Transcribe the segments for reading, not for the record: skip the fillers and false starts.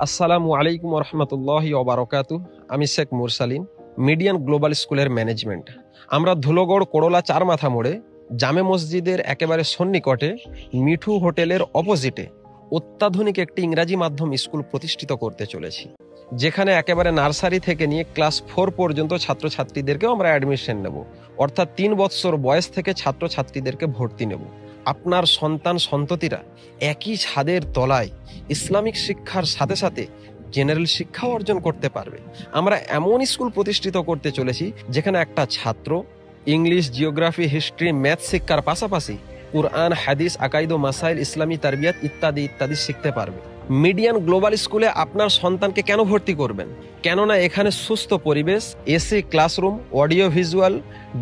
আসসালামু আলাইকুম রহমতুল্লাহি ওবারকাতু। আমি শেখ মুরসালিন, মিডিয়ান গ্লোবাল স্কুলের ম্যানেজমেন্ট। আমরা ধুলোগড় কোড়লা চার মাথা মোড়ে জামে মসজিদের একেবারে সন্নিকটে মিঠু হোটেলের অপোজিটে অত্যাধুনিক একটি ইংরাজি মাধ্যম স্কুল প্রতিষ্ঠিত করতে চলেছি, যেখানে একেবারে নার্সারি থেকে নিয়ে ক্লাস 4 পর্যন্ত ছাত্রছাত্রীদেরকেও আমরা অ্যাডমিশন নেব। অর্থাৎ 3 বৎসর বয়স থেকে ছাত্রছাত্রীদেরকে ভর্তি নেব। আপনার সন্তান সন্ততিরা একই ছাদের তলায় ইসলামিক শিক্ষার সাথে সাথে জেনারেল শিক্ষাও অর্জন করতে পারবে। আমরা এমন স্কুল প্রতিষ্ঠিত করতে চলেছি যেখানে একটা ছাত্র ইংলিশ, জিওগ্রাফি, হিস্ট্রি, ম্যাথ শিক্ষার পাশাপাশি কুরআন, হাদিস, আকাইদ ও মাসাইল, ইসলামী তারবিয়াত ইত্যাদি ইত্যাদি শিখতে পারবে। মিডিয়ান গ্লোবাল স্কুলে আপনার সন্তানকে কেন ভর্তি করবেন? কেননা এখানে সুস্থ পরিবেশ, AC classroom, audio visual,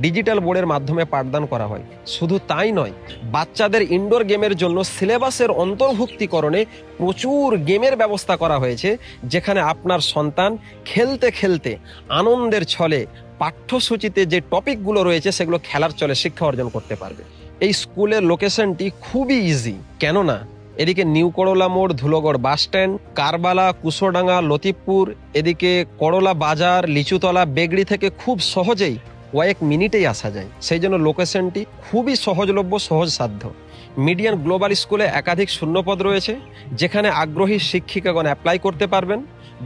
digital বোর্ডের মাধ্যমে পাঠদান করা হয়। শুধু তাই নয়, বাচ্চাদের ইনডোর গেমের জন্য সিলেবাসের অন্তর্ভুক্তিকরণে প্রচুর গেমের ব্যবস্থা করা হয়েছে, যেখানে আপনার সন্তান খেলতে খেলতে আনন্দের ছলে পাঠ্যসূচিতে যে টপিকগুলো রয়েছে সেগুলো খেলার চলে শিক্ষা অর্জন করতে পারবে। এই স্কুলের লোকেশনটি খুবই ইজি, কেননা এদিকে নিউ করলা মোড়, ধুলোগড় বাস স্ট্যান্ড, কারবালা, কুশোডাঙ্গা, লতিফপুর, এদিকে করলা বাজার, লিচুতলা, বেগড়ি থেকে খুব সহজেই কয়েক মিনিটেই আসা যায়। সেই জন্য লোকেশনটি খুবই সহজলভ্য, সহজসাধ্য। মিডিয়ান গ্লোবাল স্কুলে একাধিক শূন্যপদ রয়েছে, যেখানে আগ্রহী শিক্ষিকাগণ অ্যাপ্লাই করতে পারবেন।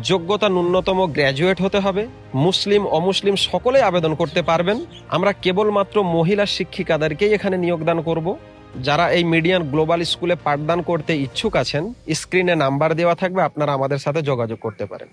যোগ্যতা ন্যূনতম গ্র্যাজুয়েট হতে হবে। মুসলিম অমুসলিম সকলেই আবেদন করতে পারবেন। আমরা কেবলমাত্র মহিলা শিক্ষিকাদেরকেই এখানে নিয়োগদান করব। যারা এই মিডিয়ান গ্লোবাল স্কুলে পাঠদান করতে ইচ্ছুক আছেন, স্ক্রিনে নাম্বার দেওয়া থাকবে, আপনারা আমাদের সাথে যোগাযোগ করতে পারেন।